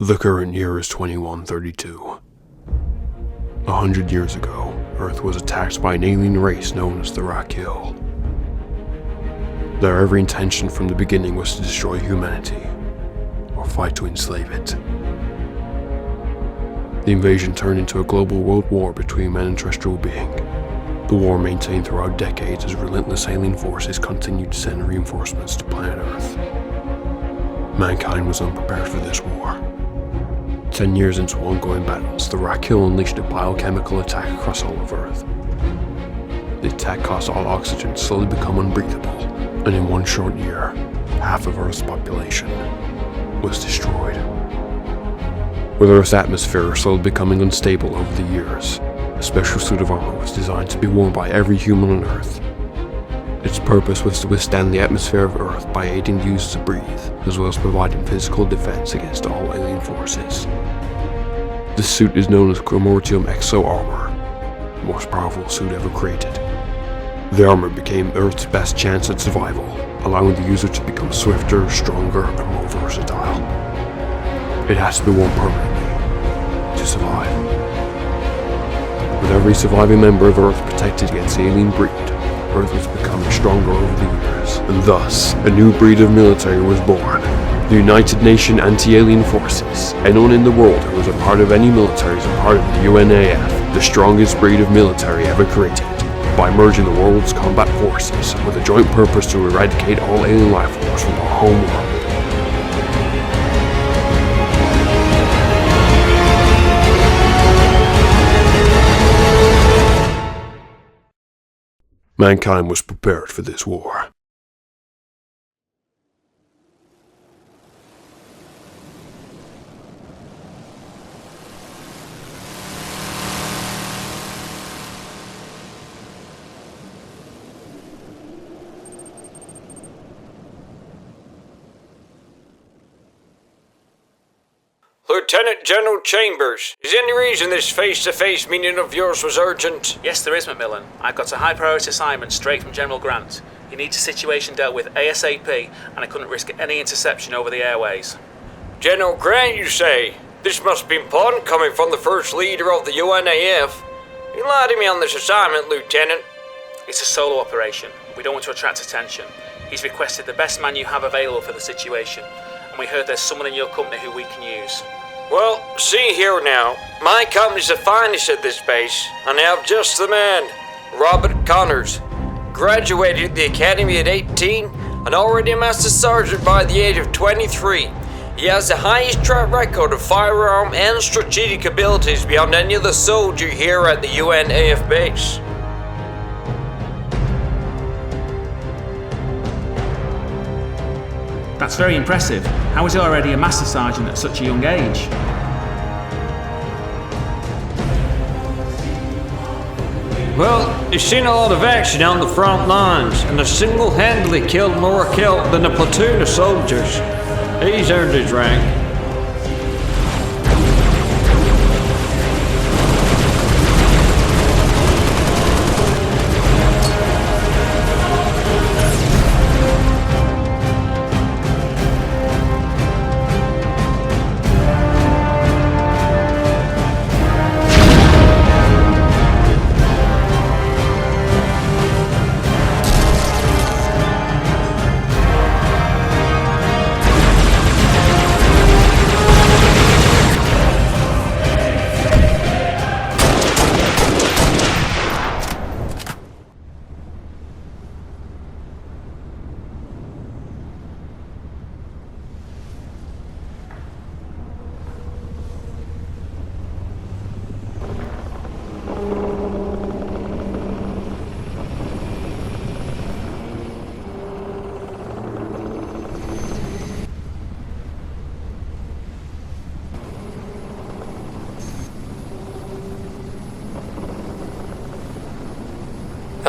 The current year is 2132. 100 years ago, Earth was attacked by an alien race known as the Rakil. Their every intention from the beginning was to destroy humanity, or fight to enslave it. The invasion turned into a global world war between man and terrestrial being. The war maintained throughout decades as relentless alien forces continued to send reinforcements to planet Earth. Mankind was unprepared for this war. 10 years into ongoing battles, the Rakil unleashed a biochemical attack across all of Earth. The attack caused all oxygen to slowly become unbreathable, and in one short year, half of Earth's population was destroyed. With Earth's atmosphere slowly becoming unstable over the years, a special suit of armor was designed to be worn by every human on Earth. Its purpose was to withstand the atmosphere of Earth by aiding the users to breathe, as well as providing physical defense against all alien forces. This suit is known as Primordium Exo Armor, the most powerful suit ever created. The armor became Earth's best chance at survival, allowing the user to become swifter, stronger, and more versatile. It has to be worn permanently to survive. With every surviving member of Earth protected against the alien breed, Earth was becoming stronger over the years, and thus, a new breed of military was born. The United Nation Anti-Alien Forces. Anyone in the world who was a part of any military is a part of the UNAF, the strongest breed of military ever created, by merging the world's combat forces with a joint purpose to eradicate all alien life forms from our home world. Mankind was prepared for this war. Lieutenant General Chambers, is there any reason this face-to-face meeting of yours was urgent? Yes, there is, Macmillan. I've got a high-priority assignment straight from General Grant. He needs a situation dealt with ASAP, and I couldn't risk any interception over the airways. General Grant, you say? This must be important coming from the first leader of the UNAF. You lied to me on this assignment, Lieutenant. It's a solo operation. We don't want to attract attention. He's requested the best man you have available for the situation, and we heard there's someone in your company who we can use. Well, see here now. My company's the finest at this base, and I have just the man, Robert Connors. Graduated at the academy at 18, and already a master sergeant by the age of 23. He has the highest track record of firearm and strategic abilities beyond any other soldier here at the UNAF base. That's very impressive. How is he already a master sergeant at such a young age? Well, he's seen a lot of action on the front lines, and has single-handedly killed more kill than a platoon of soldiers. He's earned his rank.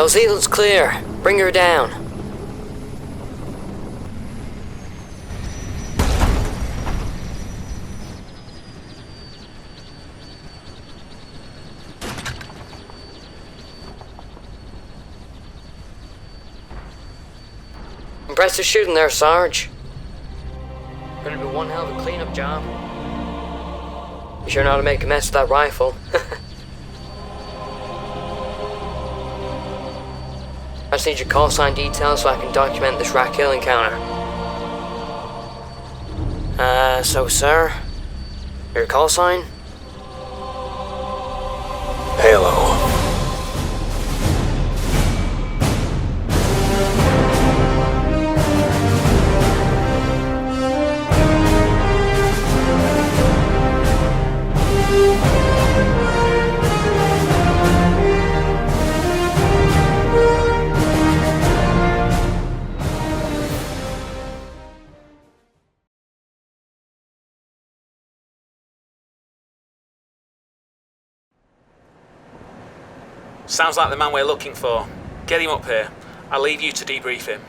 Zealand's clear. Bring her down. Impressive shooting there, Sarge. Gonna be one hell of a cleanup job. You sure know how to make a mess with that rifle. I just need your call sign details so I can document this Raquel encounter. So sir, your call sign? Halo. Sounds like the man we're looking for. Get him up here. I'll leave you to debrief him.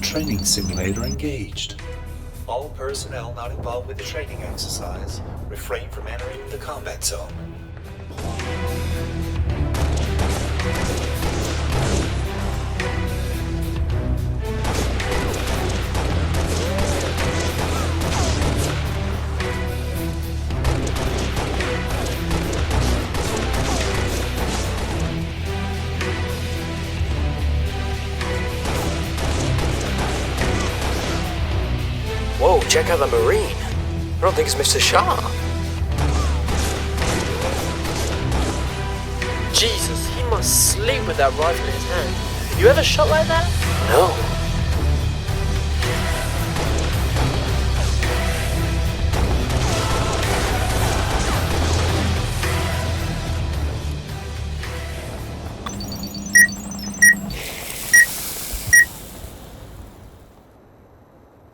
Training simulator engaged. All personnel not involved with the training exercise refrain from entering the combat zone. Whoa, check out the Marine. I don't think it's Mr. Shaw. Jesus, he must sleep with that rifle in his hand. You ever shot like that? No.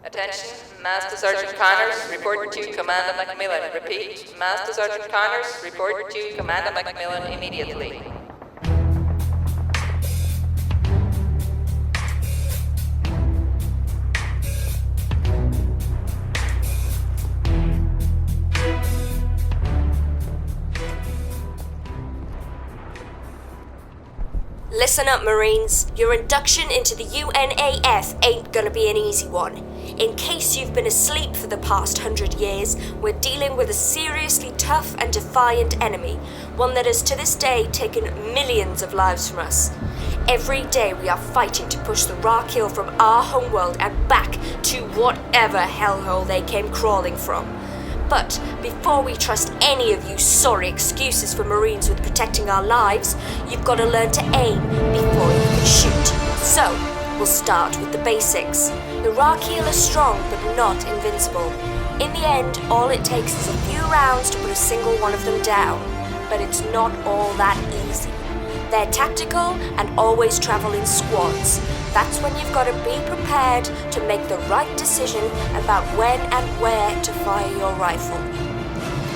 Attention, Master Sergeant Connors, report to Commander Macmillan. Repeat, Master Sergeant Connors, report to Commander Macmillan immediately. Listen up, Marines. Your induction into the UNAF ain't gonna be an easy one. In case you've been asleep for the past 100 years, we're dealing with a seriously tough and defiant enemy, one that has to this day taken millions of lives from us. Every day we are fighting to push the Raquel from our homeworld and back to whatever hellhole they came crawling from. But before we trust any of you sorry excuses for Marines with protecting our lives, you've got to learn to aim before you can shoot. So, we'll start with the basics. The Raquel are strong, but not invincible. In the end, all it takes is a few rounds to put a single one of them down. But it's not all that easy. They're tactical and always travel in squads. That's when you've got to be prepared to make the right decision about when and where to fire your rifle.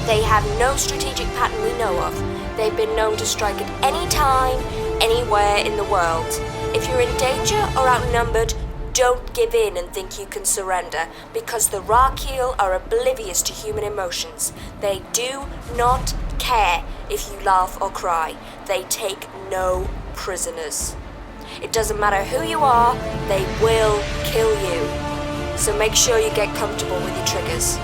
They have no strategic pattern we know of. They've been known to strike at any time, anywhere in the world. If you're in danger or outnumbered, don't give in and think you can surrender, because the Raquel are oblivious to human emotions. They do not care if you laugh or cry. They take no prisoners. It doesn't matter who you are, they will kill you. So make sure you get comfortable with your triggers.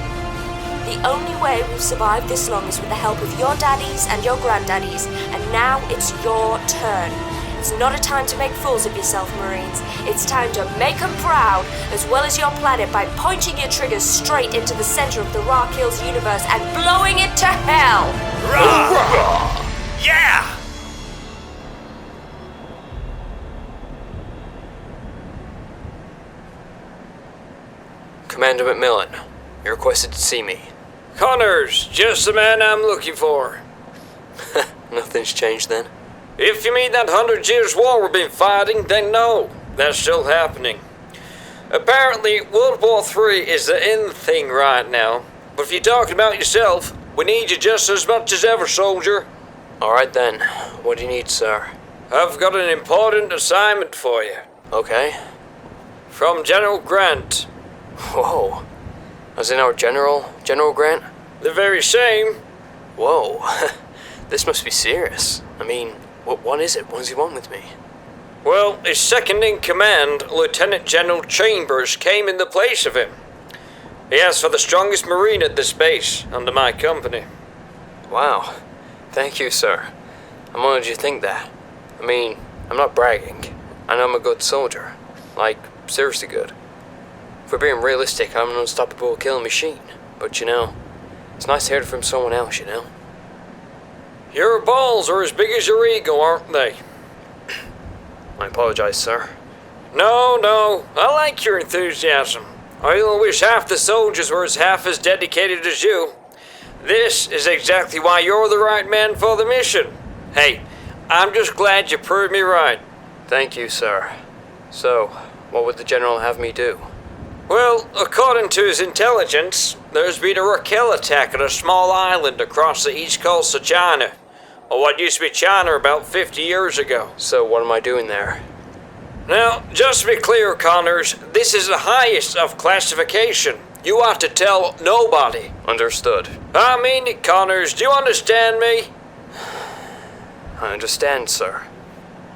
The only way we've survived this long is with the help of your daddies and your granddaddies, and now it's your turn. It's not a time to make fools of yourself, Marines. It's time to make them proud, as well as your planet, by pointing your triggers straight into the center of the Raquel's universe and blowing it to hell! Rah! Yeah! Commander Macmillan, you're requested to see me. Connors, just the man I'm looking for. Nothing's changed then? If you mean that 100 years war we've been fighting, then no, that's still happening. Apparently, World War III is the in thing right now. But if you're talking about yourself, we need you just as much as ever, soldier. Alright then. What do you need, sir? I've got an important assignment for you. Okay. From General Grant. Whoa. As in our General Grant? The very same. Whoa. This must be serious. I mean, what is it? What does he want with me? Well, his second-in-command, Lieutenant General Chambers, came in the place of him. He asked for the strongest Marine at this base, under my company. Wow. Thank you, sir. I'm honored you think that. I mean, I'm not bragging. I know I'm a good soldier. Like, seriously good. If we're being realistic, I'm an unstoppable killing machine. But you know, it's nice to hear it from someone else, you know? Your balls are as big as your ego, aren't they? I apologize, sir. No, I like your enthusiasm. I only wish half the soldiers were half as dedicated as you. This is exactly why you're the right man for the mission. Hey, I'm just glad you proved me right. Thank you, sir. So, what would the General have me do? Well, according to his intelligence, there's been a Raquel attack at a small island across the east coast of China, or what used to be China about 50 years ago. So what am I doing there? Now, just to be clear, Connors, this is the highest of classification. You ought to tell nobody. Understood. I mean it, Connors. Do you understand me? I understand, sir.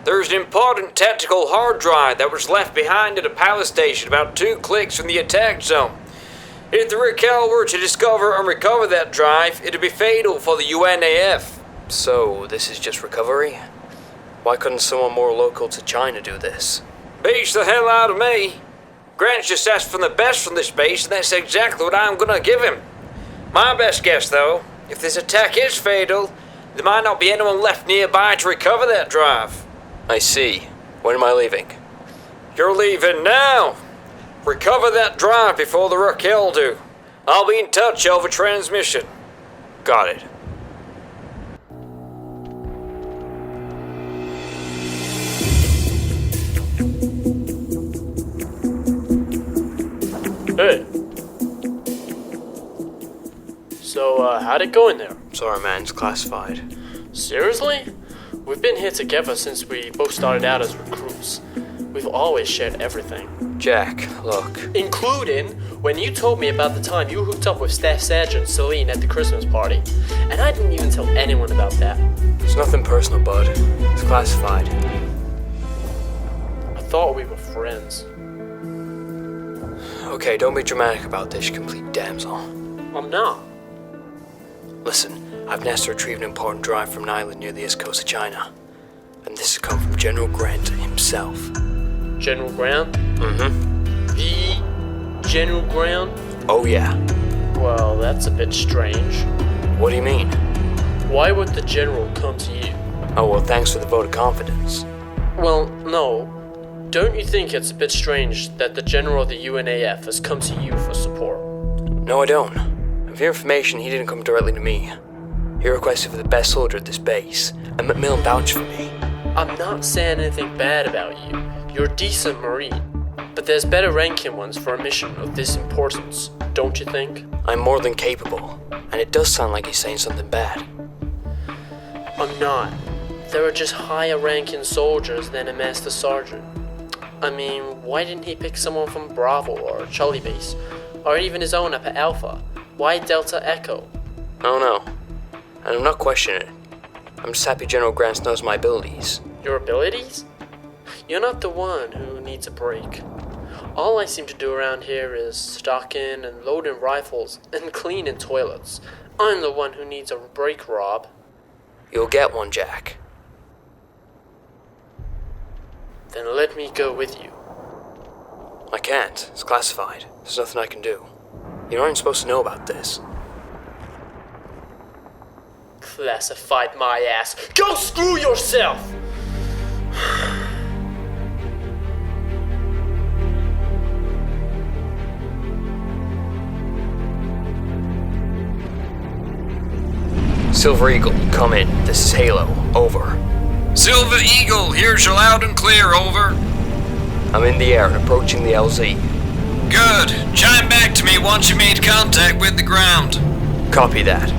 There's an important tactical hard drive that was left behind at a power station about 2 clicks from the attack zone. If the Raquel were to discover and recover that drive, it'd be fatal for the UNAF. So, this is just recovery? Why couldn't someone more local to China do this? Beats the hell out of me. Grant's just asked for the best from this base, and that's exactly what I'm gonna give him. My best guess, though, if this attack is fatal, there might not be anyone left nearby to recover that drive. I see. When am I leaving? You're leaving now. Recover that drive before the Raquel do. I'll be in touch over transmission. Got it. Hey. So, how'd it go in there? Sorry, man, it's classified. Seriously? We've been here together since we both started out as recruits. We've always shared everything. Jack, look. Including when you told me about the time you hooked up with Staff Sergeant Celine at the Christmas party. And I didn't even tell anyone about that. It's nothing personal, bud. It's classified. I thought we were friends. Okay, don't be dramatic about this, you complete damsel. I'm not. Listen, I've been asked to retrieve an important drive from an island near the east coast of China. And this has come from General Grant himself. General Grant? Mm-hmm. The General Grant? Oh, yeah. Well, that's a bit strange. What do you mean? Why would the General come to you? Oh, well, thanks for the vote of confidence. Well, no. Don't you think it's a bit strange that the General of the UNAF has come to you for support? No, I don't. And for your information, he didn't come directly to me. He requested for the best soldier at this base, and Macmillan vouched for me. I'm not saying anything bad about you. You're a decent Marine. But there's better ranking ones for a mission of this importance, don't you think? I'm more than capable, and it does sound like he's saying something bad. I'm not. There are just higher ranking soldiers than a Master Sergeant. I mean, why didn't he pick someone from Bravo or Charlie Base? Or even his own up at Alpha? Why Delta Echo? I don't know. And I'm not questioning it. I'm just happy General Grant knows my abilities. Your abilities? You're not the one who needs a break. All I seem to do around here is stocking and loading rifles and cleaning toilets. I'm the one who needs a break, Rob. You'll get one, Jack. Then let me go with you. I can't. It's classified. There's nothing I can do. You aren't supposed to know about this. Classified my ass. Go screw yourself! Silver Eagle, come in. This is Halo. Over. Silver Eagle, here's you loud and clear, over. I'm in the air and approaching the LZ. Good. Chime back to me once you made contact with the ground. Copy that.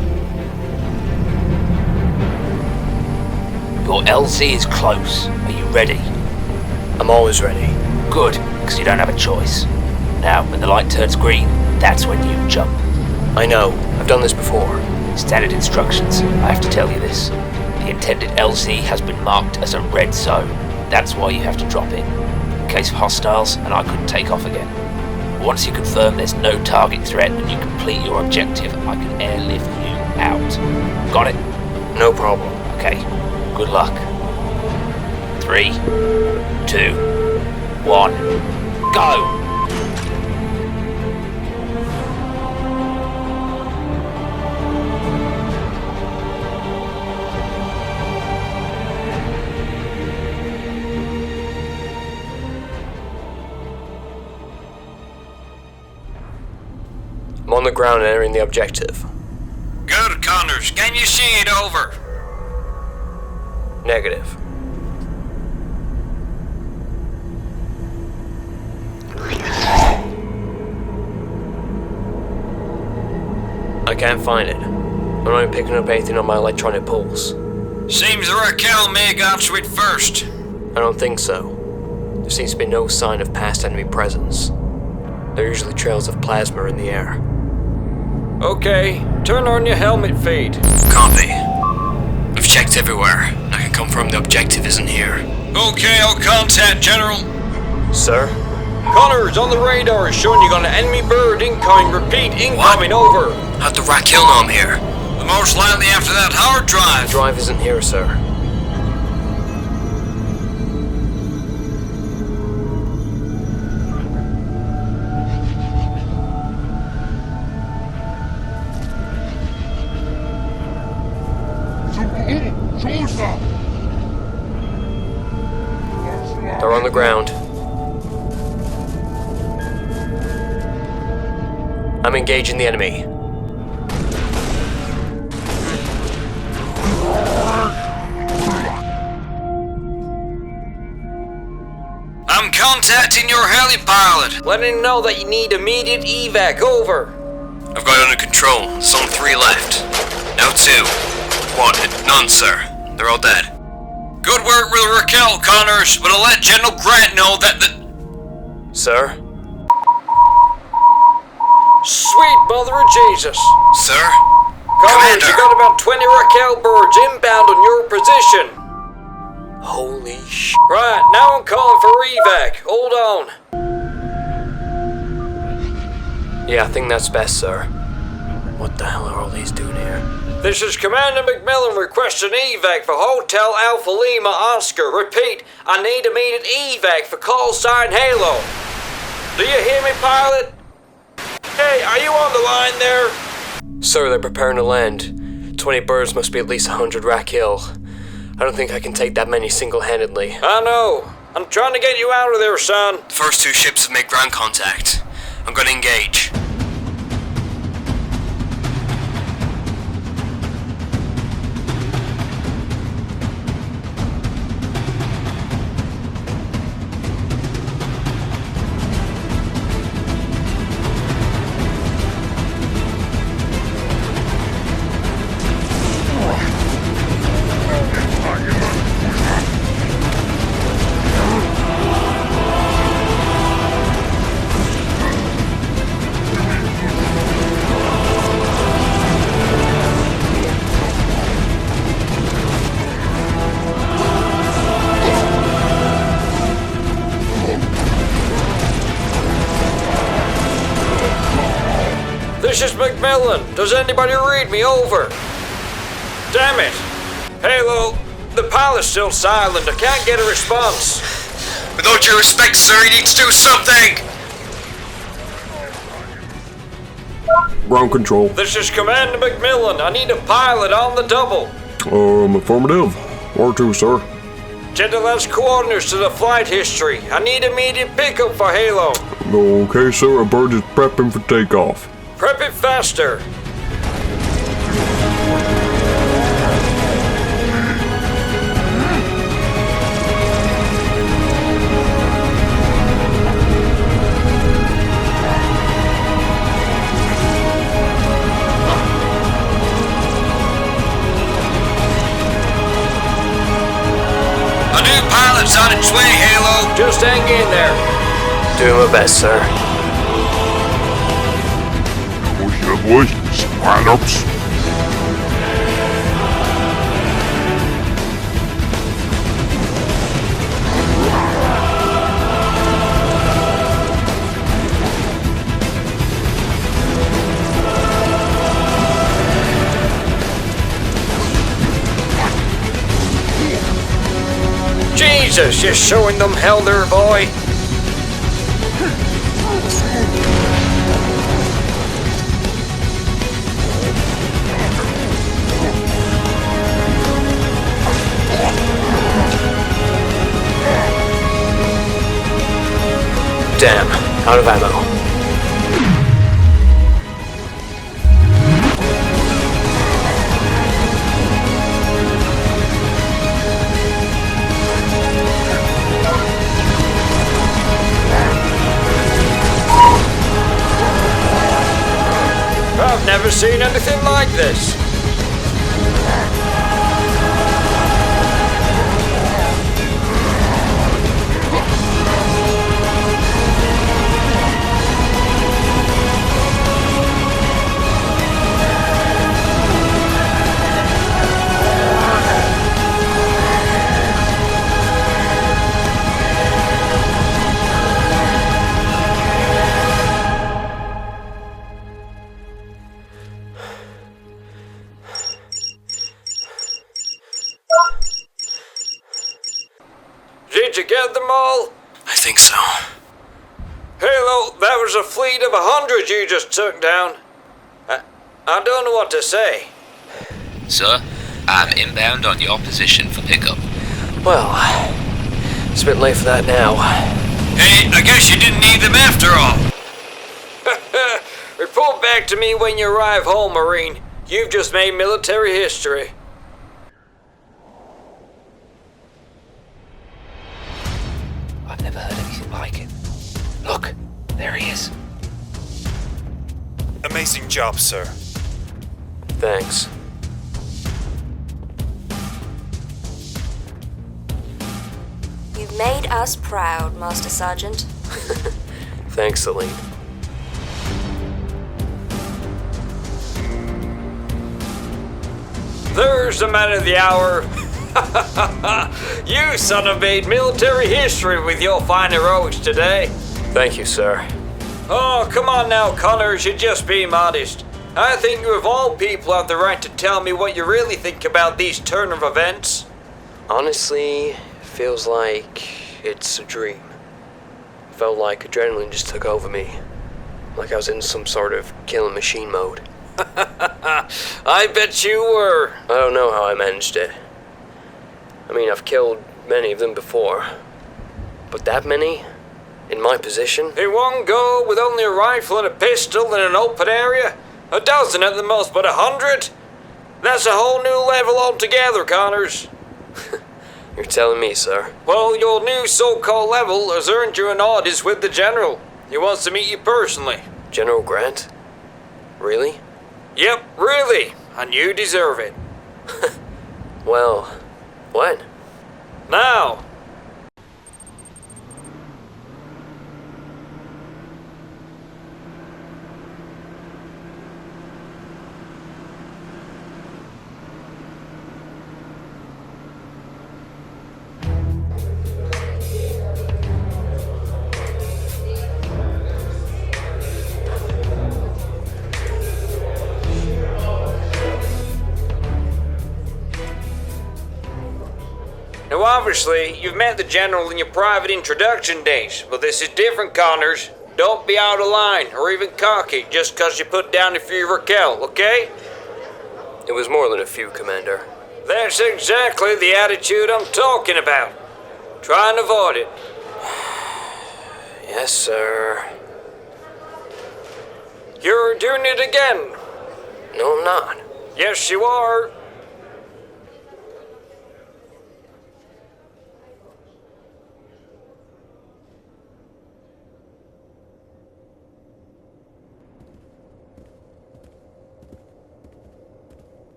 Your LZ is close. Are you ready? I'm always ready. Good, because you don't have a choice. Now, when the light turns green, that's when you jump. I know. I've done this before. Standard instructions. I have to tell you this. The intended LZ has been marked as a red zone. That's why you have to drop in case of hostiles, and I couldn't take off again. Once you confirm there's no target threat and you complete your objective, I can airlift you out. Got it? No problem. Okay. Good luck. 3, 2, 1, go! I'm on the ground entering the objective. Good, Connors. Can you see it? Over. Negative. I can't find it. I'm not even picking up anything on my electronic pulse. Seems the Raquel may have got to it first. I don't think so. There seems to be no sign of past enemy presence. There are usually trails of plasma in the air. Okay, turn on your helmet feed. Copy. I've checked everywhere. I can confirm the objective isn't here. Okay, I'll contact General. Sir? Connors, on the radar is showing you got an enemy bird incoming. Repeat, incoming. What? Over. How'd the Raquel know I'm here? Most likely after that hard drive. The drive isn't here, sir. They're on the ground. I'm engaging the enemy. I'm contacting your heli pilot. Letting him know that you need immediate evac. Over. I've got it under control. There's only 3 left. Now 2. 1. None, sir. They're all dead. Good work with Raquel, Connors, but I'll let General Grant know that the... Sir? Sweet mother of Jesus. Sir? Connors, you got about 20 Raquel birds inbound on your position. Holy sh... Right, now I'm calling for evac. Hold on. Yeah, I think that's best, sir. What the hell are all these doing here? This is Commander McMillan requesting evac for Hotel Alpha Lima Oscar. Repeat, I need immediate evac for call sign Halo. Do you hear me, pilot? Hey, are you on the line there? Sir, they're preparing to land. 20 birds must be at least 100 Raquel. I don't think I can take that many single-handedly. I know. I'm trying to get you out of there, son. The first 2 ships have made ground contact. I'm gonna engage. This is McMillan. Does anybody read me? Over. Damn it. Halo, the pilot's still silent. I can't get a response. With all due respect, sir, you need to do something! Ground control. This is Commander McMillan. I need a pilot on the double. Affirmative. R2, sir. Get the last coordinates to the flight history. I need immediate pickup for Halo. Okay, sir. A bird is prepping for takeoff. Prep it faster. Doing my best, sir. Jesus, you're showing them hell there, boy. Damn, out of ammo. I've never seen anything like this. Did you get them all? I think so. Halo, that was a fleet of 100 you just took down. I don't know what to say. Sir, I'm inbound on your position for pickup. Well, it's a bit late for that now. Hey, I guess you didn't need them after all. Report back to me when you arrive home, Marine. You've just made military history. I've never heard anything like it. Look, there he is. Amazing job, sir. Thanks. You've made us proud, Master Sergeant. Thanks, Celine. There's the man of the hour. You son of made military history with your fine heroics today. Thank you, sir. Oh, come on now, Connors, you're just being modest. I think you of all people have the right to tell me what you really think about these turn of events. Honestly, feels like it's a dream. Felt like adrenaline just took over me. Like I was in some sort of killing machine mode. I bet you were. I don't know how I managed it. I mean, I've killed many of them before. But that many? In my position? In one go, with only a rifle and a pistol in an open area? A dozen at the most, but 100? That's a whole new level altogether, Connors. You're telling me, sir. Well, your new so-called level has earned you an audience with the General. He wants to meet you personally. General Grant? Really? Yep, really. And you deserve it. Well, when? Now. Now obviously, you've met the General in your private introduction days, but this is different, Connors. Don't be out of line, or even cocky, just 'cause you put down a few Raquel, okay? It was more than a few, Commander. That's exactly the attitude I'm talking about. Try and avoid it. Yes, sir. You're doing it again. No, I'm not. Yes, you are.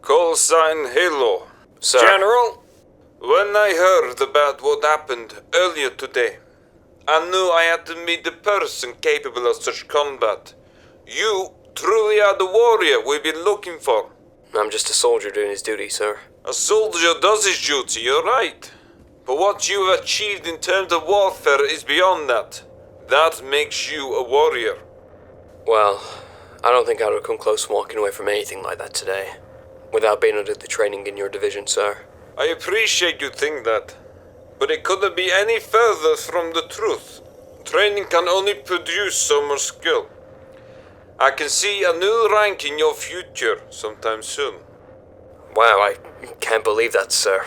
Call sign Halo. Sir. General, when I heard about what happened earlier today, I knew I had to meet the person capable of such combat. You truly are the warrior we've been looking for. I'm just a soldier doing his duty, sir. A soldier does his duty, you're right. But what you have achieved in terms of warfare is beyond that. That makes you a warrior. Well, I don't think I would have come close to walking away from anything like that today, without being under the training in your division, sir. I appreciate you think that, but it couldn't be any further from the truth. Training can only produce so much skill. I can see a new rank in your future sometime soon. Wow, I can't believe that, sir.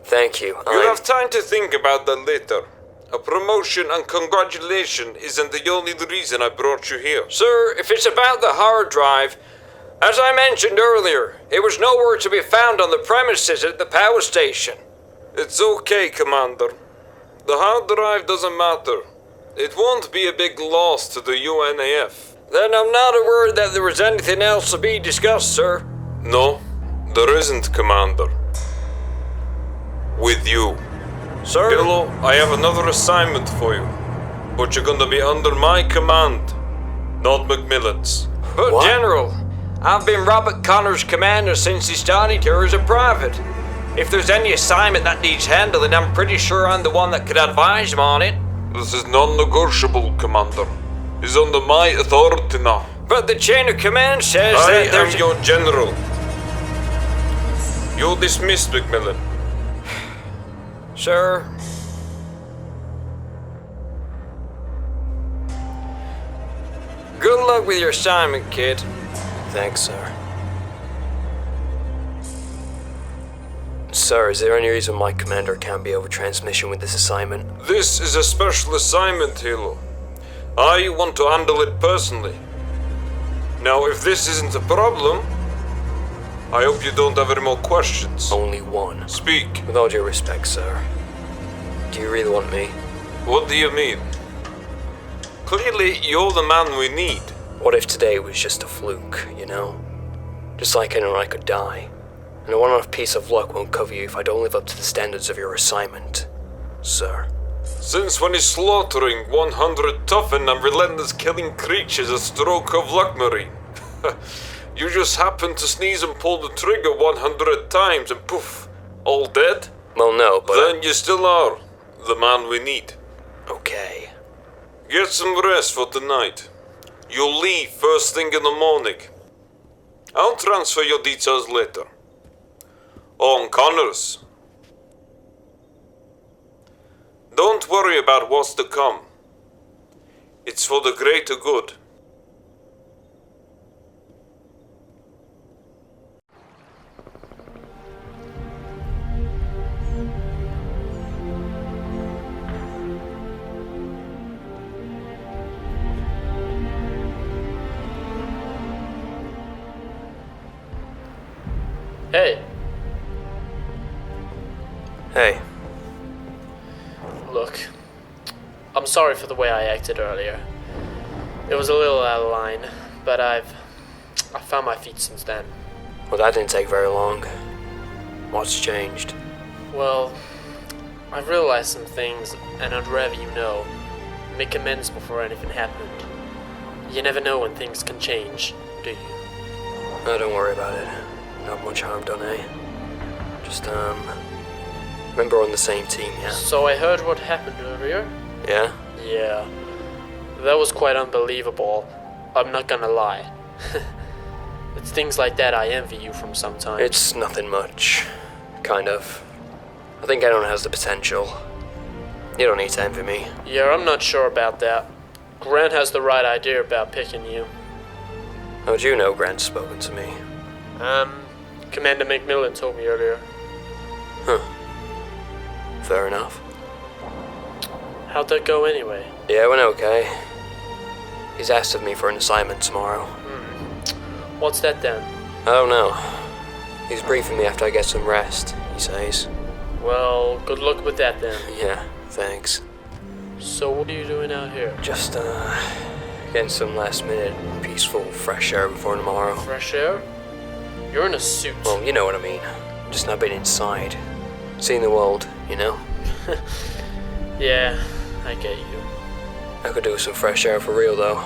Thank you. You'll have time to think about that later. A promotion and congratulation isn't the only reason I brought you here. Sir, if it's about the hard drive, as I mentioned earlier, it was nowhere to be found on the premises at the power station. It's okay, Commander. The hard drive doesn't matter. It won't be a big loss to the UNAF. Then I'm not aware that there was anything else to be discussed, sir. No, there isn't, Commander. With you. Sir? Pillow, I have another assignment for you. But you're gonna be under my command, not Macmillan's. But What? General, I've been Robert Connor's commander since he started here as a private. If there's any assignment that needs handling, I'm pretty sure I'm the one that could advise him on it. This is non-negotiable, Commander. He's under my authority now. But the chain of command says that I am your general. You're dismissed, Macmillan. Sir. Good luck with your assignment, kid. Thanks, sir. Sir, is there any reason my commander can't be over transmission with this assignment? This is a special assignment, Hilo. I want to handle it personally. Now, if this isn't a problem, I hope you don't have any more questions. Only one. Speak. With all due respect, sir. Do you really want me? What do you mean? Clearly, you're the man we need. What if today was just a fluke, you know? Just like anyone, I could die. And a one-off piece of luck won't cover you if I don't live up to the standards of your assignment, sir. Since when is slaughtering 100 toughened and relentless killing creatures a stroke of luck, Marine? You just happen to sneeze and pull the trigger 100 times and poof, all dead? Well, no, but... Then you still are the man we need. Okay. Get some rest for tonight. You'll leave first thing in the morning. I'll transfer your details later. On Connors. Don't worry about what's to come. It's for the greater good. Hey, Hey, look. I'm sorry for the way I acted earlier. It was a little out of line, but I've found my feet since then. well, that didn't take very long. What's changed? Well, I've realized some things, and I'd rather you know. Make amends before anything happened. You never know when things can change, do you? No, don't worry about it. Not much harm done, eh? Just, remember we're on the same team, yeah? So I heard what happened earlier? Yeah? Yeah. That was quite unbelievable. I'm not gonna lie. It's things like that I envy you from sometimes. It's nothing much. Kind of. I think anyone has the potential. You don't need to envy me. Yeah, I'm not sure about that. Grant has the right idea about picking you. How'd you know Grant's spoken to me? Commander Macmillan told me earlier. Huh. Fair enough. How'd that go anyway? Yeah, it went okay. He's asked of me for an assignment tomorrow. What's that then? I don't know. He's briefing me after I get some rest, he says. Well, good luck with that then. Yeah, thanks. So what are you doing out here? Just, getting some last minute, peaceful, fresh air before tomorrow. Fresh air? You're in a suit. Well, you know what I mean. just not been inside. Seeing the world, you know? Yeah, I get you. I could do with some fresh air for real, though.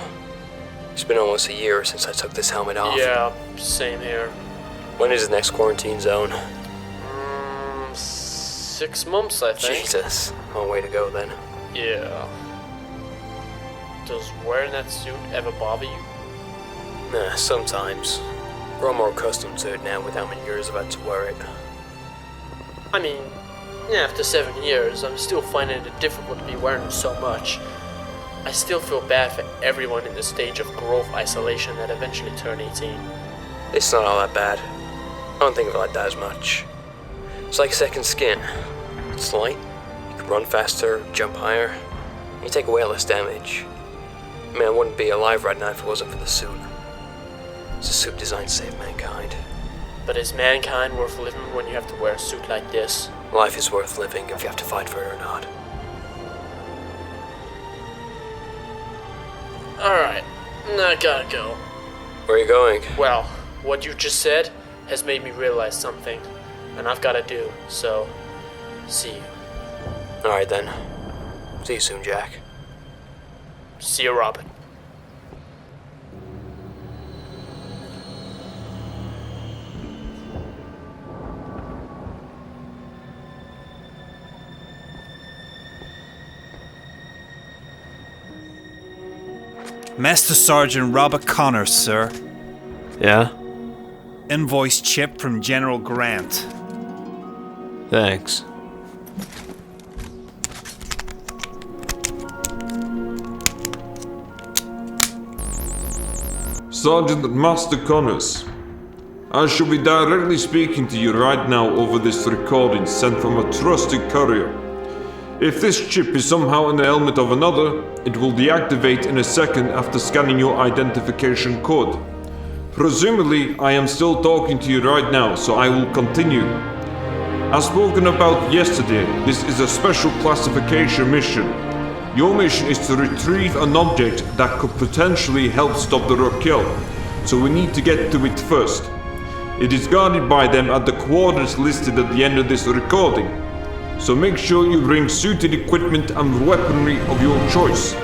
It's been almost a year since I took this helmet off. Yeah, same here. When is the next quarantine zone? 6 months, I think. Jesus. Long way to go, then. Yeah. Does wearing that suit ever bother you? Nah, sometimes. Grow more accustomed to it now with how many years I've had to wear it. I mean, after 7 years, I'm still finding it difficult to be wearing them so much. I still feel bad for everyone in the stage of growth isolation that eventually turned 18. It's not all that bad. I don't think of it like that as much. It's like second skin. It's light, you can run faster, jump higher, and you take way less damage. I mean, I wouldn't be alive right now if it wasn't for the suit. It's a suit designed to save mankind. But is mankind worth living when you have to wear a suit like this? Life is worth living if you have to fight for it or not. Alright, I gotta go. Where are you going? Well, what you just said has made me realize something, and I've gotta do, so see you. Alright then. See you soon, Jack. See you, Robin. Master Sergeant Robert Connors, sir. Yeah? Invoice chip from General Grant. Thanks. Sergeant Master Connors, I shall be directly speaking to you right now over this recording sent from a trusted courier. If this chip is somehow in the helmet of another, it will deactivate in a second after scanning your identification code. Presumably, I am still talking to you right now, so I will continue. As spoken about yesterday, this is a special classification mission. Your mission is to retrieve an object that could potentially help stop the Raquel, so we need to get to it first. It is guarded by them at the coordinates listed at the end of this recording, so make sure you bring suited equipment and weaponry of your choice.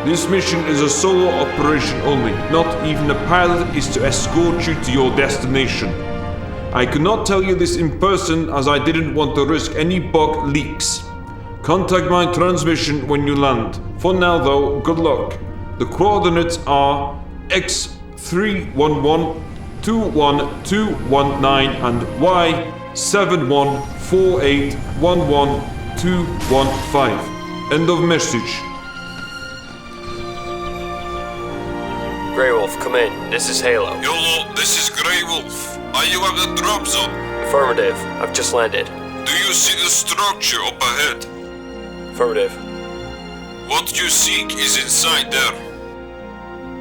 This mission is a solo operation only, not even a pilot is to escort you to your destination. I could not tell you this in person as I didn't want to risk any bug leaks. Contact my transmission when you land. For now though, good luck. The coordinates are X311-21219 and Y714811-215. End of message. Grey Wolf, come in. This is Halo. Hello, this is Grey Wolf. Are you at the drop zone? Affirmative. I've just landed. Do you see the structure up ahead? Affirmative. What you seek is inside there.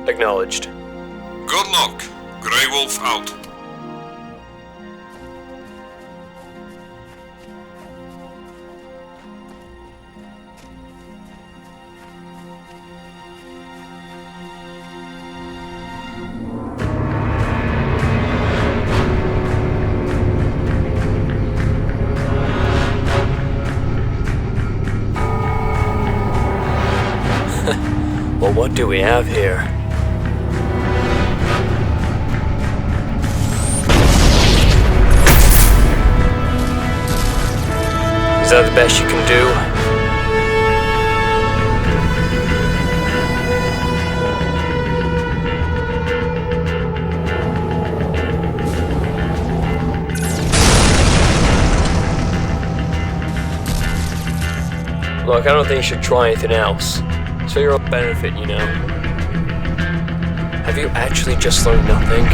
Acknowledged. Good luck. Grey Wolf out. Well, what do we have here? Is that the best you can do? Look, I don't think you should try anything else. It's for your own benefit, you know. Have you actually just learned nothing?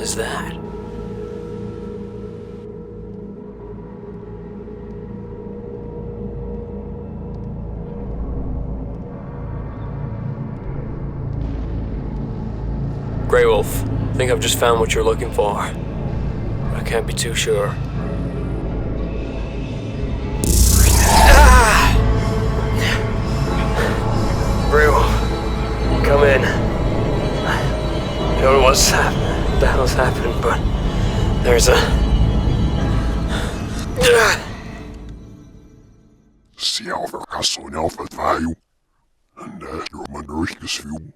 is that? Grey Wolf, I think I've just found what you're looking for. But I can't be too sure. Grey Wolf, come in. I don't know what the hell's happened, but there's a... Silver kasson alfa value, and that's your manurikas view.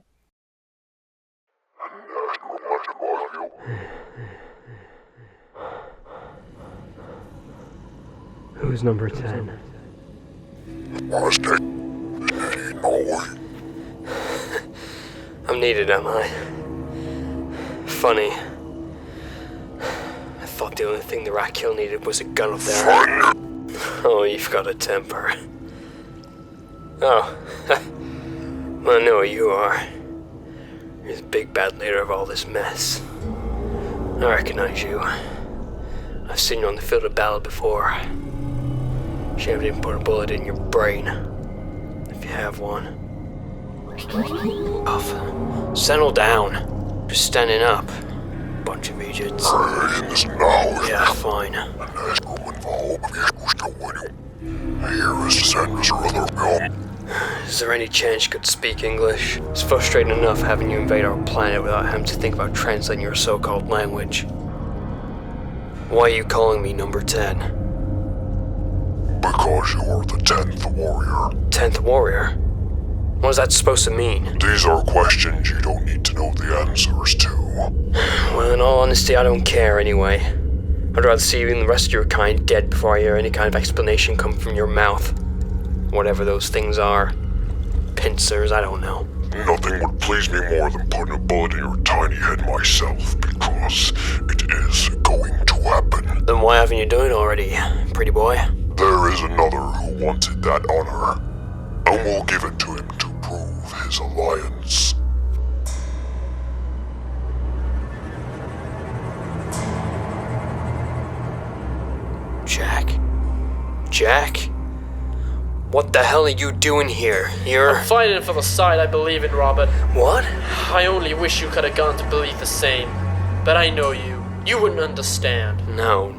Who's number 10? What's that? No. I'm needed, am I? Funny. I thought the only thing the rat kill needed was a gun up there. Oh, you've got a temper. Oh. Well, I know what you are. You're the big bad leader of all this mess. I recognize you. I've seen you on the field of battle before. Shame I didn't put a bullet in your brain. If you have one. Off. Settle down. Just standing up. Bunch of idiots. Yeah, fine. Is there any chance you could speak English? It's frustrating enough having you invade our planet without having to think about translating your so-called language. Why are you calling me number 10? Because you are the 10th warrior. 10th warrior? What is that supposed to mean? These are questions you don't need to know the answers to. Well, in all honesty, I don't care anyway. I'd rather see you and the rest of your kind dead before I hear any kind of explanation come from your mouth. Whatever those things are. Pincers, I don't know. Nothing would please me more than putting a bullet in your tiny head myself, because it is going to happen. Then why haven't you done it already, pretty boy? There is another who wanted that honor, and we'll give it to him to prove his alliance. Jack? Jack? What the hell are you doing here? I'm fighting for the side I believe in, Robert. What? I only wish you could have gone to believe the same. But I know you. You wouldn't understand. No.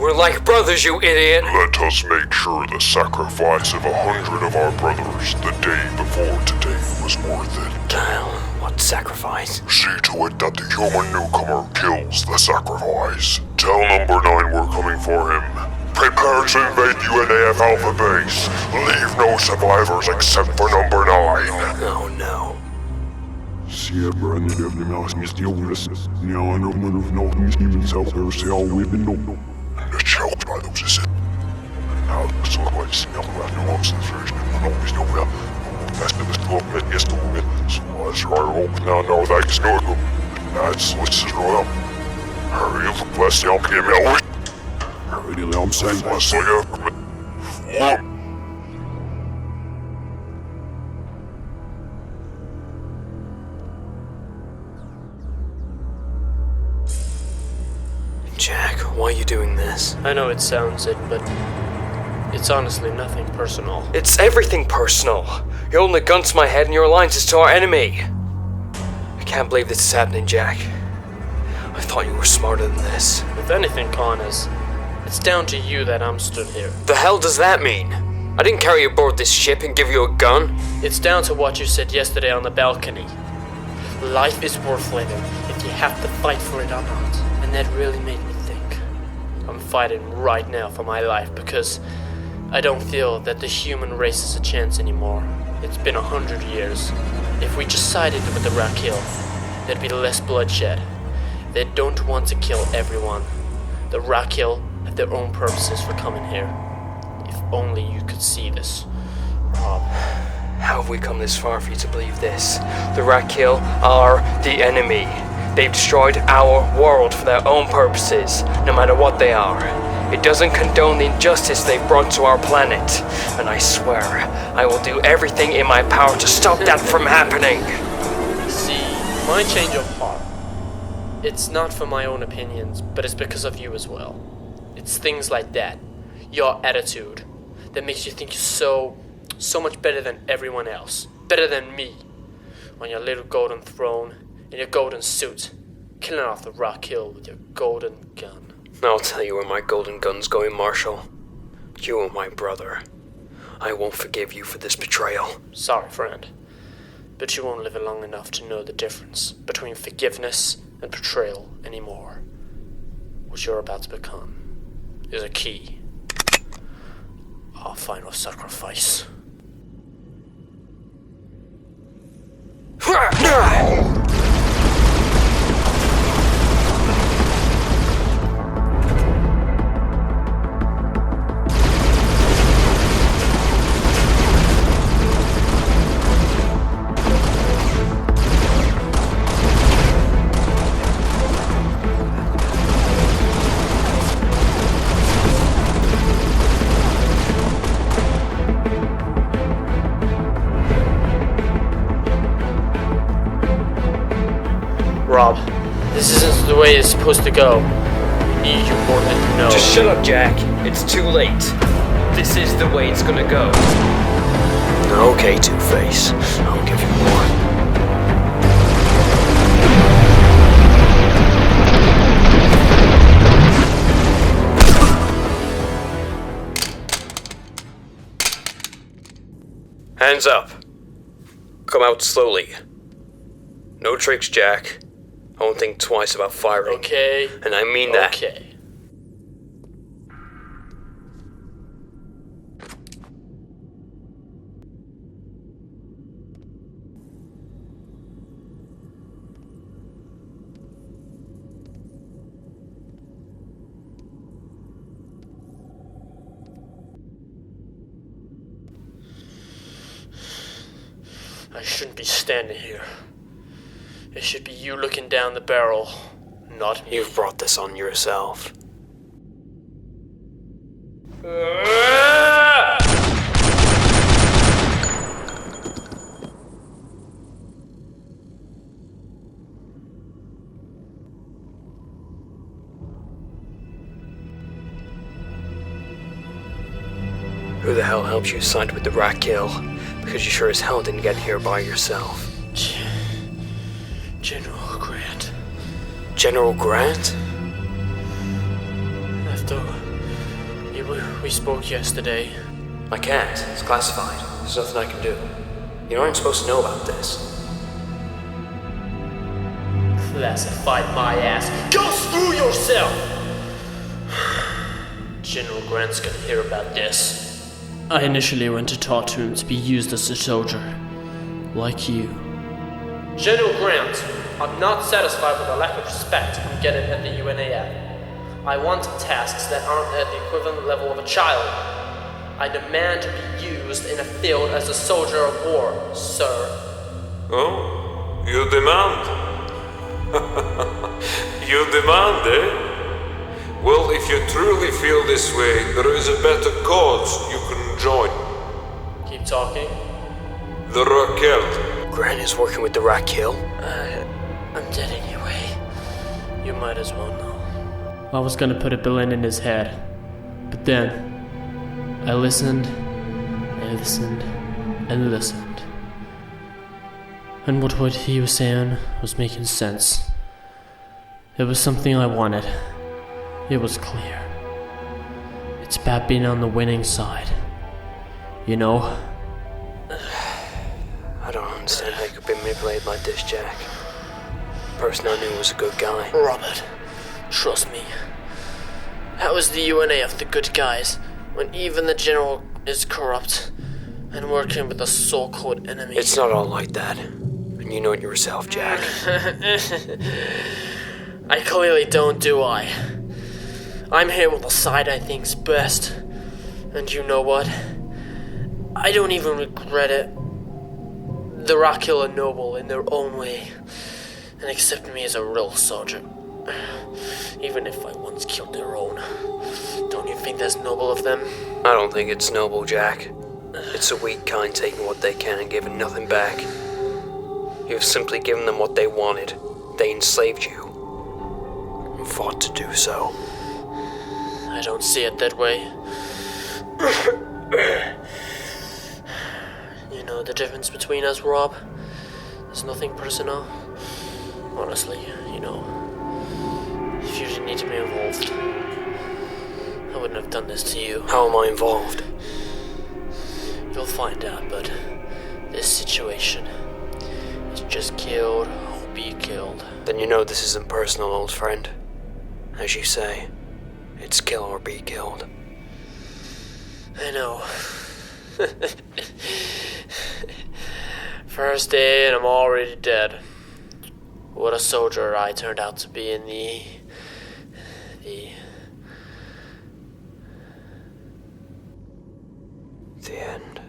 We're like brothers, you idiot! Let us make sure the sacrifice of 100 of our brothers the day before today was worth it. Hell, what sacrifice? See to it that the human newcomer kills the sacrifice. Tell number 9 we're coming for him. Prepare to invade UNAF Alpha Base. Leave no survivors except for number 9. Oh no. The child by those is it. Now, so I see how I know observation and always know well. That's the school met yesterday. So I was right open now, know that it's no good. That's what's his royal. Hurry up, bless the LPML. Hurry, I'm saying, I saw you. Jack, why are you doing this? I know it sounds it, but it's honestly nothing personal. It's everything personal. You're holding a gun to my head and your alliance is to our enemy. I can't believe this is happening, Jack. I thought you were smarter than this. If anything, Connors, it's down to you that I'm stood here. The hell does that mean? I didn't carry you aboard this ship and give you a gun. It's down to what you said yesterday on the balcony. Life is worth living if you have to fight for it or not. And that really made me think. I'm fighting right now for my life because I don't feel that the human race is a chance anymore. It's been 100 years. If we just sided with the Rakil, there'd be less bloodshed. They don't want to kill everyone. The Rakil have their own purposes for coming here. If only you could see this, Rob. How have we come this far for you to believe this? The Rakil are the enemy. They've destroyed our world for their own purposes, no matter what they are. It doesn't condone the injustice they've brought to our planet. And I swear, I will do everything in my power to stop that from happening. See, my change of heart. It's not for my own opinions, but it's because of you as well. It's things like that, your attitude, that makes you think you're so much better than everyone else. Better than me. On your little golden throne, in your golden suit, killing off the Rock Hill with your golden gun. I'll tell you where my golden gun's going, Marshal. You are my brother. I won't forgive you for this betrayal. Sorry, friend. But you won't live long enough to know the difference between forgiveness and betrayal anymore. What you're about to become is a key. Our final sacrifice. Rob, this isn't the way it's supposed to go. I need you more than you know. Just shut up, Jack. It's too late. This is the way it's gonna go. Okay, Two-Face. I'll give you more. Hands up. Come out slowly. No tricks, Jack. I won't think twice about firing. Okay. And I mean that. Okay. I shouldn't be standing here. It should be you looking down the barrel, not me. You've brought this on yourself. Who the hell helped you side with the Rat Kill? Because you sure as hell didn't get here by yourself. General Grant. General Grant? After we spoke yesterday. I can't. It's classified. There's nothing I can do. You aren't supposed to know about this. Classified my ass. Go screw yourself! General Grant's gonna hear about this. I initially went to talk to him to be used as a soldier. Like you. General Grant, I'm not satisfied with the lack of respect I'm getting at the UNAF. I want tasks that aren't at the equivalent level of a child. I demand to be used in a field as a soldier of war, sir. Oh? You demand? You demand, eh? Well, if you truly feel this way, there is a better cause you can join. Keep talking. The Raquel. Grant is working with the Rat Kill? I'm dead anyway. You might as well know. I was gonna put a billion in his head. But then, I listened, and listened, and listened. And what he was saying was making sense. It was something I wanted. It was clear. It's about being on the winning side. You know? I don't understand how you could be manipulated like this, Jack. The person I knew was a good guy. Robert, trust me. How is the UNAF the good guys when even the general is corrupt and working with a so-called enemy? It's not all like that. And you know it yourself, Jack. I clearly don't, do I? I'm here with the side I think's best. And you know what? I don't even regret it. The Rockhill are noble in their own way, and accept me as a real soldier. Even if I once killed their own. Don't you think that's noble of them? I don't think it's noble, Jack. It's a weak kind taking what they can and giving nothing back. You've simply given them what they wanted. They enslaved you. fought to do so. I don't see it that way. You know the difference between us, Rob? There's nothing personal. Honestly, you know, if you didn't need to be involved, I wouldn't have done this to you. How am I involved? You'll find out, but this situation is just killed or be killed. Then you know this isn't personal, old friend. As you say, it's kill or be killed. I know. First day and I'm already dead. What a soldier I turned out to be in the end.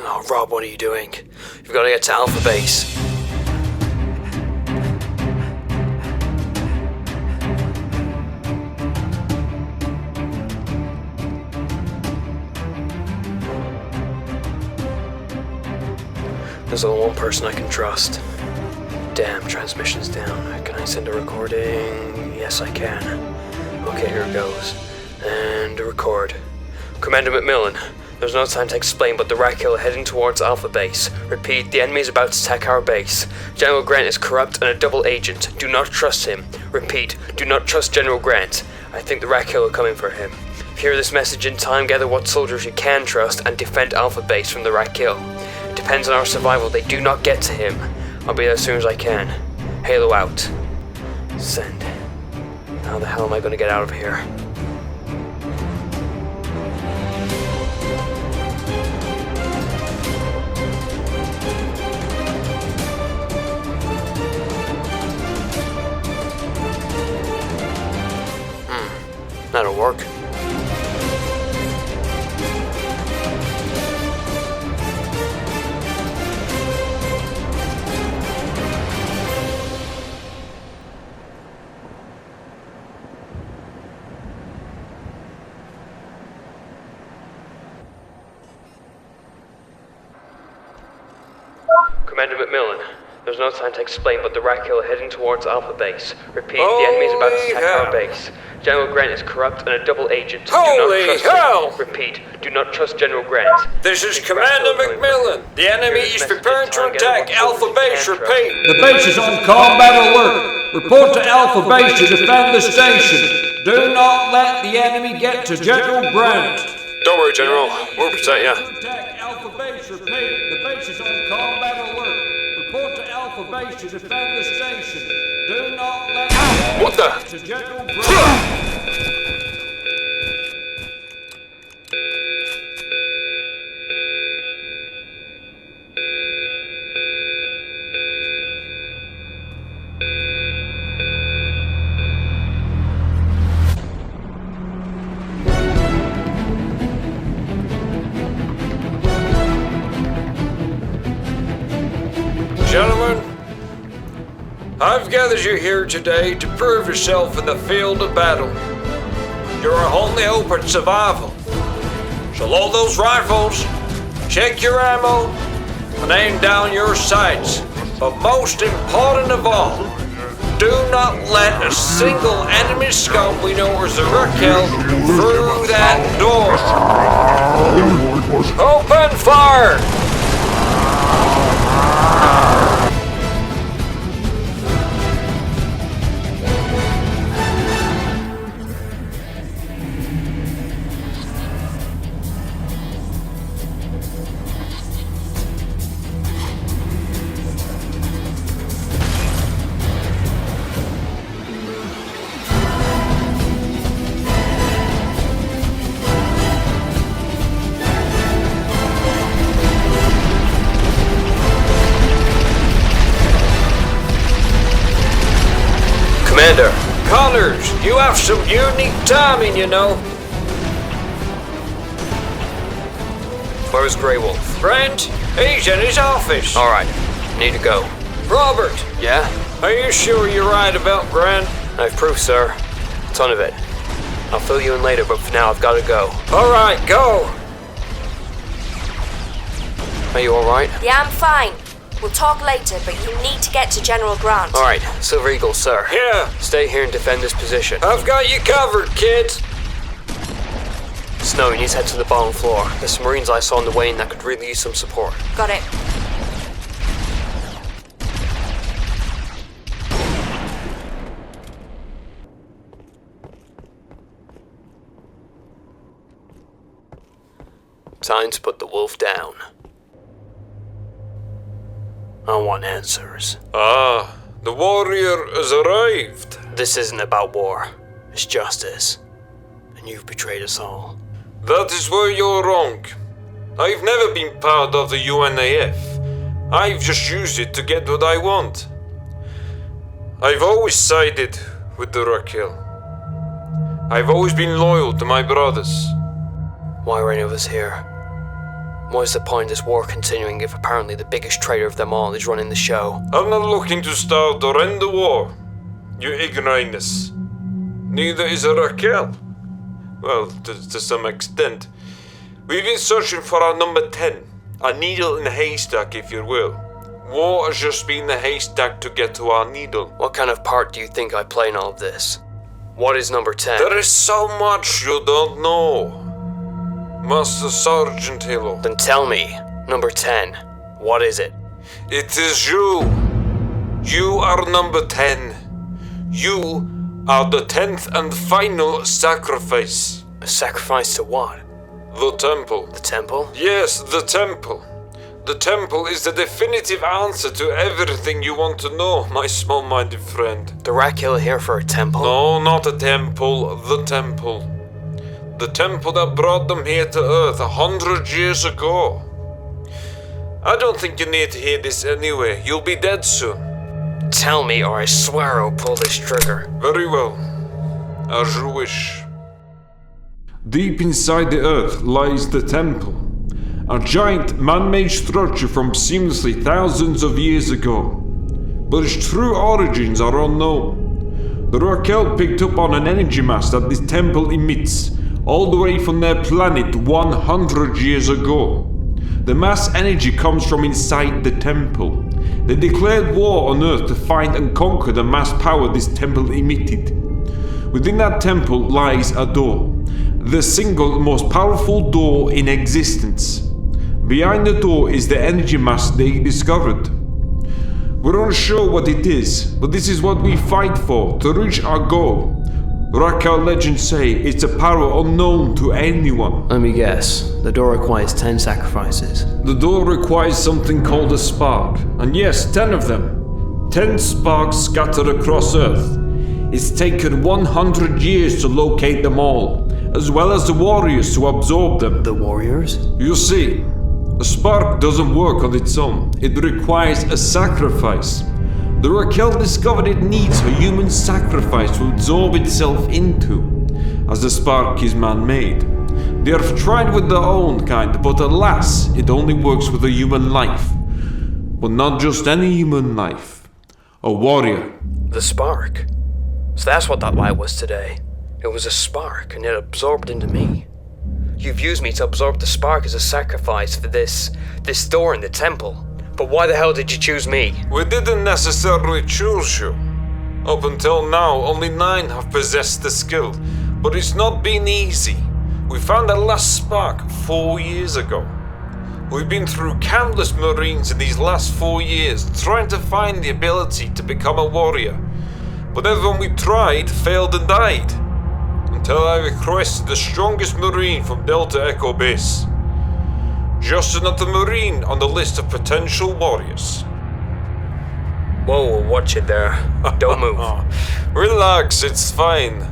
Oh, Rob, what are you doing? You've got to get to Alpha Base. There's only one person I can trust. Damn, transmission's down. Can I send a recording? Yes, I can. Okay, here it goes. And record. Commander McMillan, there's no time to explain, but the Rat Killer heading towards Alpha Base. Repeat, the enemy is about to attack our base. General Grant is corrupt and a double agent. Do not trust him. Repeat, do not trust General Grant. I think the Rat Killer coming for him. Hear this message in time, gather what soldiers you can trust, and defend Alpha Base from the Rat Kill. It depends on our survival. They do not get to him. I'll be there as soon as I can. Halo out. Send. How the hell am I going to get out of here? That'll work. Commander McMillan, there's no time to explain, but the Rat Killer heading towards Alpha Base. Repeat, the enemy is about to attack our base. General Grant is corrupt and a double agent. Holy hell! Repeat, do not trust General Grant. This is Commander McMillan. The enemy is preparing to attack Alpha Base. Repeat. The base is on combat alert. Report to Alpha Base to defend the station. Do not let the enemy get to General Grant. Don't worry, General. We'll protect you. Attack Alpha Base. Repeat. The base is on combat alert. Report to Alpha Base to defend the station. Do not let What the? to General Grant. Gentlemen, I've gathered you here today to prove yourself in the field of battle. You're our only hope at survival. So load those rifles, check your ammo, and aim down your sights. But most important of all, do not let a single enemy scum we know as the Raquel through that door. Open fire! Commander. Connors, you have some unique timing, you know. Where's Grey Wolf? Grant, he's in his office. Alright, need to go. Robert, Yeah? are you sure you're right about Grant? I have proof, sir. A ton of it. I'll fill you in later, but for now I've got to go. Alright, go. Are you alright? Yeah, I'm fine. We'll talk later, but you need to get to General Grant. Alright, Silver Eagle, sir. Yeah, Stay here and defend this position. I've got you covered, kids. Snow, you need to head to the bottom floor. There's some Marines I saw on the way in that could really use some support. Got it. Time to put the wolf down. I want answers. Ah, the warrior has arrived. This isn't about war. It's justice. And you've betrayed us all. That is where you're wrong. I've never been part of the UNAF. I've just used it to get what I want. I've always sided with the Raquel. I've always been loyal to my brothers. Why are any of us here? What is the point of this war continuing if apparently the biggest traitor of them all is running the show? I'm not looking to start or end the war, your ignorance. Neither is Raquel. Well, to some extent. We've been searching for our number 10. A needle in a haystack, if you will. War has just been the haystack to get to our needle. What kind of part do you think I play in all of this? What is number 10? There is so much you don't know, Master Sergeant Halo. Then tell me, number 10, what is it? It is you. You are number 10. You are the 10th and final sacrifice. A sacrifice to what? The temple. The temple? Yes, the temple. The temple is the definitive answer to everything you want to know, my small-minded friend. The Raquel here for a temple? No, not a temple. The temple. The temple that brought them here to Earth 100 years ago. I don't think you need to hear this anyway. You'll be dead soon. Tell me or I swear I'll pull this trigger. Very well. As you wish. Deep inside the Earth lies the temple. A giant man-made structure from seemingly thousands of years ago. But its true origins are unknown. The Raquel picked up on an energy mass that this temple emits, all the way from their planet 100 years ago. The mass energy comes from inside the temple. They declared war on Earth to find and conquer the mass power this temple emitted. Within that temple lies a door, the single most powerful door in existence. Behind the door is the energy mass they discovered. We're unsure what it is, but this is what we fight for, to reach our goal. Raquel legends say it's a power unknown to anyone. Let me guess, the door requires 10 sacrifices. The door requires something called a spark, and yes, 10 of them. 10 sparks scattered across Earth. It's taken 100 years to locate them all, as well as the warriors to absorb them. The warriors? You see, a spark doesn't work on its own. It requires a sacrifice. The Raquel discovered it needs a human sacrifice to absorb itself into, as the spark is man-made. They have tried with their own kind, but alas, it only works with a human life. But not just any human life. A warrior. The spark? So that's what that light was today. It was a spark, and it absorbed into me. You've used me to absorb the spark as a sacrifice for this door in the temple. But why the hell did you choose me? We didn't necessarily choose you. Up until now, only 9 have possessed the skill, but it's not been easy. We found that last spark 4 years ago. We've been through countless Marines in these last 4 years, trying to find the ability to become a warrior. But everyone we tried failed and died. Until I requested the strongest Marine from Delta Echo Base. Just another Marine on the list of potential warriors. Whoa, watch it there. Don't move. Relax, it's fine.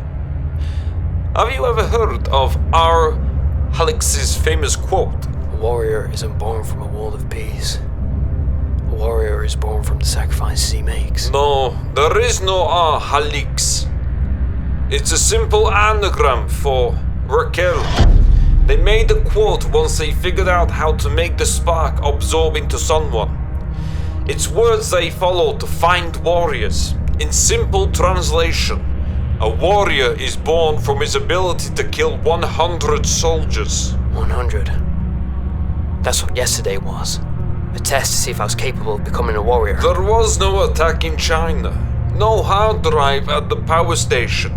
Have you ever heard of R. Halix's famous quote? A warrior isn't born from a world of peace. A warrior is born from the sacrifices he makes. No, there is no R. Halix. It's a simple anagram for Raquel. They made the quote once they figured out how to make the spark absorb into someone. It's words they follow to find warriors. In simple translation, a warrior is born from his ability to kill 100 soldiers. 100? That's what yesterday was. A test to see if I was capable of becoming a warrior. There was no attack in China. No hard drive at the power station.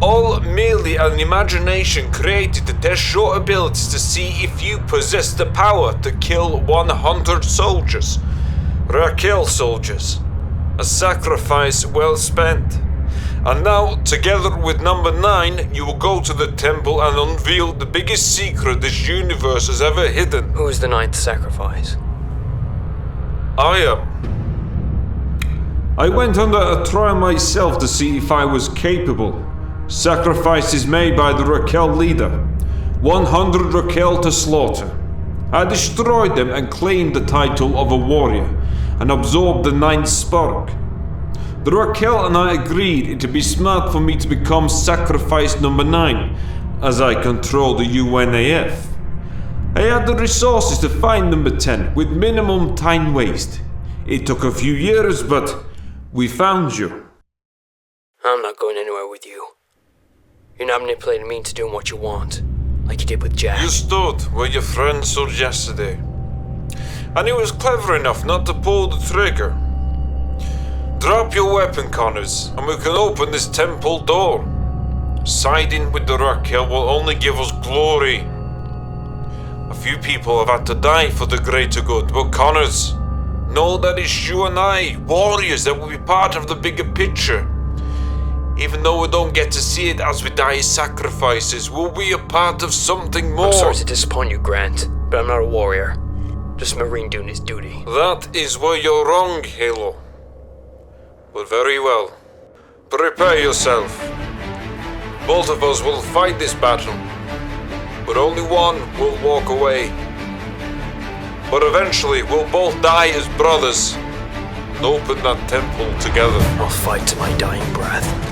All merely an imagination created to test your abilities to see if you possess the power to kill 100 soldiers. Raquel soldiers. A sacrifice well spent. And now, together with number 9, you will go to the temple and unveil the biggest secret this universe has ever hidden. Who is the 9th sacrifice? I am. I went under a trial myself to see if I was capable. Sacrifices made by the Raquel leader. 100 Raquel to slaughter. I destroyed them and claimed the title of a warrior, and absorbed the 9th spark. The Raquel and I agreed it'd be smart for me to become sacrifice number 9, as I control the UNAF. I had the resources to find number 10 with minimum time waste. It took a few years, but we found you. I'm not going anywhere with you. You're not manipulating me into doing what you want, like you did with Jack. You stood where your friend stood yesterday, and he was clever enough not to pull the trigger. Drop your weapon, Connors, and we can open this temple door. Siding with the Raquel will only give us glory. A few people have had to die for the greater good, but Connors, know that it's you and I, warriors, that will be part of the bigger picture. Even though we don't get to see it as we die as sacrifices, we'll be a part of something more. I'm sorry to disappoint you, Grant, but I'm not a warrior. Just a Marine doing his duty. That is where you're wrong, Halo. But very well. Prepare yourself. Both of us will fight this battle, but only one will walk away. But eventually we'll both die as brothers and open that temple together. I'll fight to my dying breath.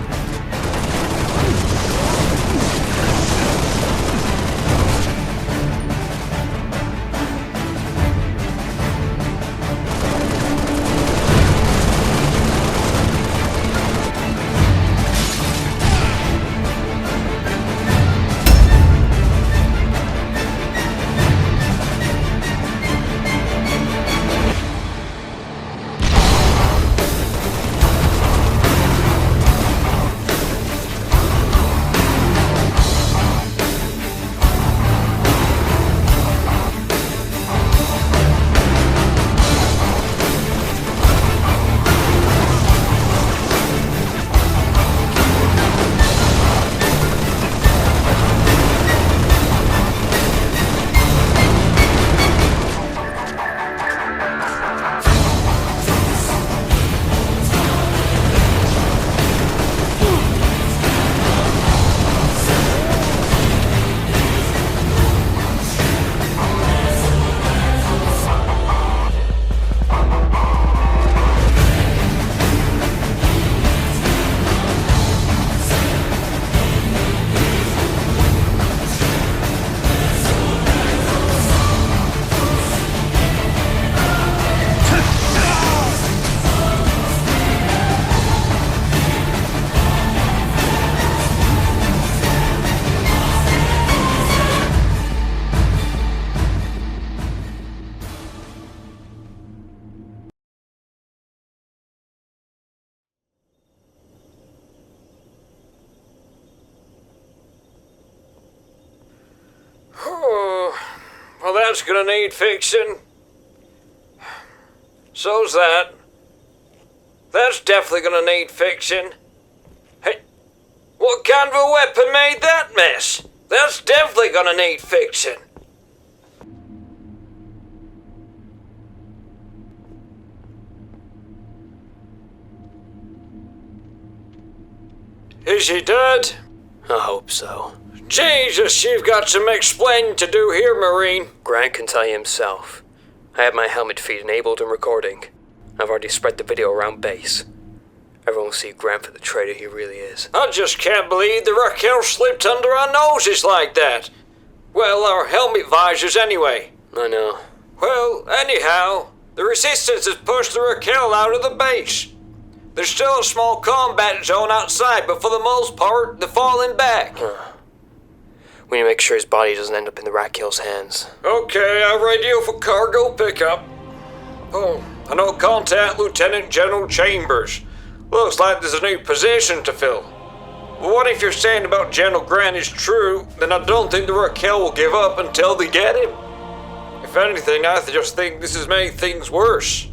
Well, that's gonna need fixing. So's that. That's definitely gonna need fixing. Hey, what kind of a weapon made that mess? That's definitely gonna need fixing. Is he dead? I hope so. Jesus, you've got some explaining to do here, Marine. Grant can tell you himself. I have my helmet feed enabled and recording. I've already spread the video around base. Everyone will see Grant for the traitor he really is. I just can't believe the Raquel slipped under our noses like that. Well, our helmet visors anyway. I know. Well, anyhow, the Resistance has pushed the Raquel out of the base. There's still a small combat zone outside, but for the most part, they're falling back. We need to make sure his body doesn't end up in the Raquel's hands. Okay, I'll radio for cargo pickup. Oh, I know, contact Lieutenant General Chambers. Looks like there's a new position to fill. Well, what if you're saying about General Grant is true, then I don't think the Raquel will give up until they get him. If anything, I just think this has made things worse.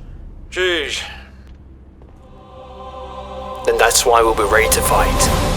Jeez. Then that's why we'll be ready to fight.